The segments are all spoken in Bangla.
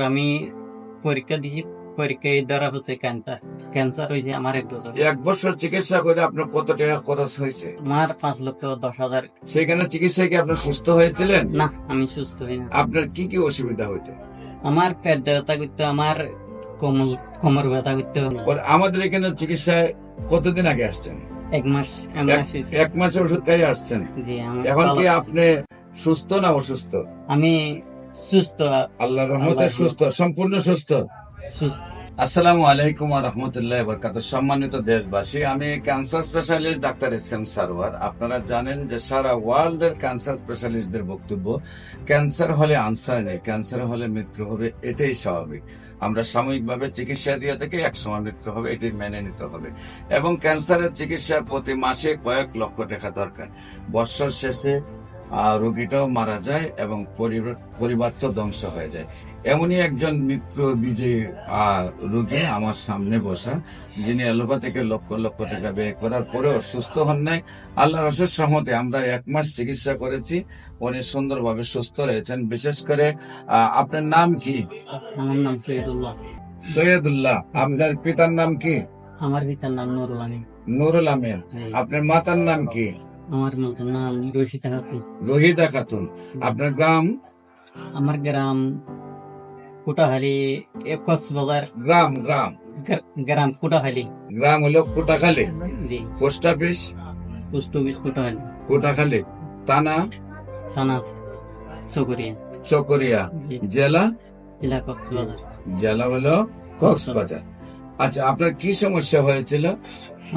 আমি পরীক্ষা দিছি, পরীক্ষায় ধরা হচ্ছে ক্যান্সার। ক্যান্সার হয়েছে আমার 1 বছর। 1 বছর চিকিৎসা করে আপনার কত টাকা খরচ হয়েছে? আমার 5,10,000। সেখানে চিকিৎসায় কি আপনি সুস্থ হয়েছিলেন? না, আমি সুস্থ হই না। আপনার কি কি অসুবিধা হইতো? আমার পেট ব্যথা করতে, আমার কোমর ব্যথা করতে। আমাদের এখানে চিকিৎসায় কতদিন আগে আসছেন? 1 মাস। আমি আসছি। 1 মাসের ওষুধ খাই আসছেন। জি, এখন কি আপনি সুস্থ না অসুস্থ? আমি সুস্থ। আল্লাহর রহমতে সুস্থ, সম্পূর্ণ সুস্থ। সুস্থ। আসসালামু আলাইকুম ওয়া রাহমাতুল্লাহি ওয়া বারাকাতুহু। সম্মানিত দেশবাসী, আমি cancer specialist doctor SM. Sarwar. আপনারা জানেন যে সারা ওয়ার্ল্ডের ক্যান্সার স্পেশালিস্টদের বক্তব্য, ক্যান্সার হলে আনসার নেই, ক্যান্সার হলে মৃত্যু হবে, এটাই স্বাভাবিক। আমরা সাময়িকভাবে চিকিৎসা দিয়ে থেকে একসময় মৃত্যু হবে, এটি মেনে নিতে হবে। এবং ক্যান্সারের চিকিৎসা প্রতি মাসে কয়েক লক্ষ টাকা দরকার। বৎসর শেষে রোগীটাও মারা যায় এবং পরিবার তো ধ্বংস হয়ে যায়। এমনই একজন মিত্র বিজয়ী রোগী আমার সামনে বসা, যিনি অ্যালোপ্যাথিকে লক্ষ লক্ষ টাকা ব্যয় করার পরেও সুস্থ হন নাই। আল্লাহর অশেষ রহমতে আমরা 1 মাস চিকিৎসা করেছি, উনি সুন্দরভাবে সুস্থ হয়েছেন। বিশেষ করে আপনার নাম কি? আমার নাম সৈয়দুল্লাহ। সৈয়দুল্লাহ। আপনার পিতার নাম কি? আমার পিতার নাম নুরুল আমিন। নুরুল আমিন। আপনার মাতার নাম কি? আমার মাতার নাম রশিদা খাতুন। রহিদা খাতুন। আপনার গ্রাম? আমার গ্রাম কুটাখালী, কক্সবাজার। গ্রাম গ্রাম গ্রাম কুটাখালী। গ্রাম হলো কোটাখালী। জি। Post office? Post office Kutakhali. Kotakhali. থানা? থানা চকরিয়া। চকরিয়া। জি। জেলা? জেলা কক্সবাজার। জেলা হলো কক্সবাজার। আচ্ছা, আপনার কি সমস্যা হয়েছিল?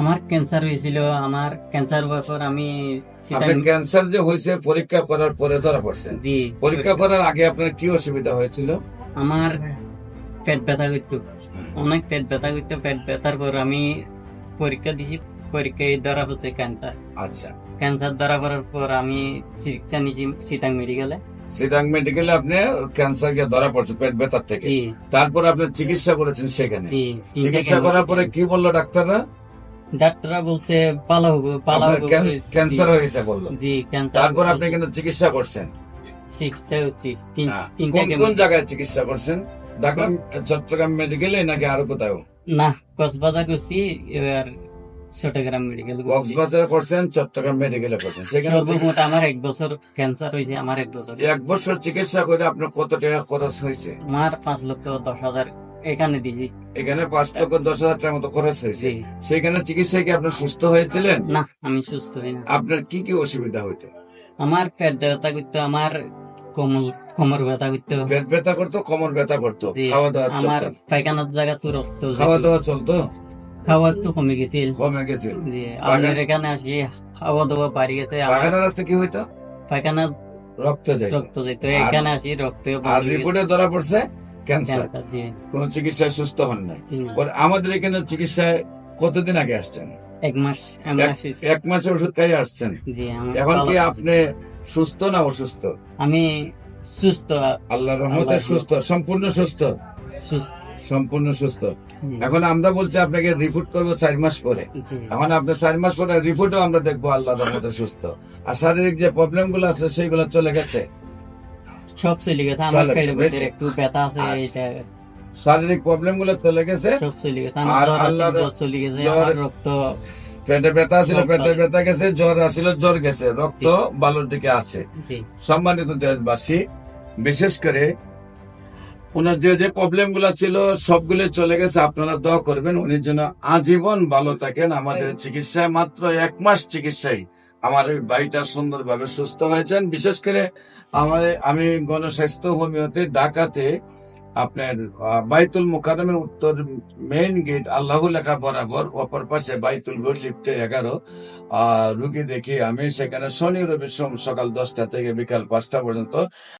আমার ক্যান্সার হয়েছিল। আমার ক্যান্সার হওয়ার পর আমি আপনার ক্যান্সার যে হয়েছে পরীক্ষা করার পরে ধরা পড়ছেন? জি। পরীক্ষা করার আগে আপনার কি অসুবিধা হয়েছিল? আমার পেট ব্যথা করতো, অনেক পেট ব্যথা করতো। পেট ব্যথার পর আমি পরীক্ষা দিছি, পরীক্ষায় ধরা হচ্ছে ক্যান্সার। আচ্ছা, ক্যান্সার ধরা পড়ার পর আমি চিকিৎসা নিয়েছি সিটাং মেডিকেলে। সিটাং মেডিকেলে আপনি ক্যান্সার কে ধরা পড়ছে পেট ব্যথার থেকে। জি। তারপর আপনি চিকিৎসা করেছেন সেখানে। জি। চিকিৎসা করার পরে কি বললো ডাক্তাররা? ডাক্তাররা বলছে ভালো হবে, ভালো আপনার হবে। ক্যান্সার হয়ে গেছে বললো। জি, ক্যান্সার। তারপর আপনি কিন্তু চিকিৎসা করছেন? চিকিৎসা হচ্ছে কোন জায়গায় চিকিৎসা করছেন? ঢাকা, চট্টগ্রাম মেডিকেলে নাকি আরো কোথাও? না, কক্সবাজার করছি, এবার চট্টগ্রাম মেডিকেল। কক্সবাজার করছেন, চট্টগ্রাম মেডিকেলে করছেন। সেখানে সর্বমোট আমার 1 বছর ক্যান্সার হয়েছে। আমার 1 বছর। 1 বছর চিকিৎসা করে আপনার কত টাকা খরচ হয়েছে? আমার 5,10,000 এখানে দিয়েছি। এখানে 5,10,000 টাকার মতো খরচ হয়েছে। জি। সেখানে চিকিৎসায় কি আপনি সুস্থ হয়েছিলেন? না, আমি সুস্থ হই না। আপনার কি কি অসুবিধা হইতো? আমার পেট ব্যথা করতো, আমার কোমর ব্যথা করতো। পেট ব্যথা করতো, কোমর ব্যথা করতো। জি। খাওয়া দাওয়া আমার চলতো? পায়খানার জায়গা তো রক্ত যেত। খাওয়া দাওয়া চলতো? খাওয়া একটু কমে গেছিল। কমে গেছে। জি। আমাদের এখানে আসি খাওয়া দাওয়া বাড়ি গেছে। পায়খানার রাস্তা কি হইতো? পায়খানা রক্ত যায়। রক্ত যেত। এখানে আসি রক্ত আর রিপোর্টে ধরা পড়ছে ক্যান্সার। জি। কোন চিকিৎসায় সুস্থ হন নাই। জি। আমাদের এখানে চিকিৎসায় কতদিন আগে আসছেন? 1 মাস। আমি আসছি। 1 মাসের ওষুধ খাই আসছেন। জি। এখন কি আপনি সুস্থ না অসুস্থ? আমি সুস্থ। আল্লাহর রহমতে সুস্থ, সম্পূর্ণ সুস্থ। সুস্থ। সম্পূর্ণ সুস্থ। জি। এখন আমরা বলছি আপনাকে রিপোর্ট করবো 4 মাস পরে। জি। এখন আপনার 4 মাস পরে রিপোর্টও আমরা দেখবো আল্লাহর রহমতে সুস্থ। আর শারীরিক যে প্রবলেম গুলো আছে সেইগুলো চলে গেছে? সব চলে গেছে। আমার চলে পেটের গেছে। ভিতরে একটু ব্যথা আছে, আচ্ছা। এইটা শারীরিক প্রবলেম গুলো চলে গেছে। সব চলে গেছে। আর আমার জ্বর আছে, আল্লাহর জ্বর চলে গেছে। জ্বর- আমার রক্ত পেটে ব্যথা ছিল, সব পেটে চলে- ব্যথা গেছে। জ্বর আসছিল, জ্বর গেছে। রক্ত ভালোর দিকে আছে। জি। সম্মানিত দেশবাসী, বিশেষ করে ওনার যে যে প্রবলেম গুলা ছিল সবগুলো চলে গেছে। আপনারা দোয়া করবেন উনি যেন আজীবন ভালো থাকেন। আমাদের চিকিৎসায় মাত্র 1 মাস চিকিৎসায় আমার এই ভাইটা সুন্দরভাবে সুস্থ হয়েছেন। বিশেষ করে আমি গণস্বাস্থ্য হোমিওতে ঢাকাতে আপনার বাইতুল মুকাররমের উত্তর মেইন গেট আল্লাহ লেখা বরাবর অপর পাশে বাইতুল গড় লিফটে 11 রুগী দেখি আমি। সেখানে শনি রবি সোম সকাল 10টা থেকে বিকাল 5টা পর্যন্ত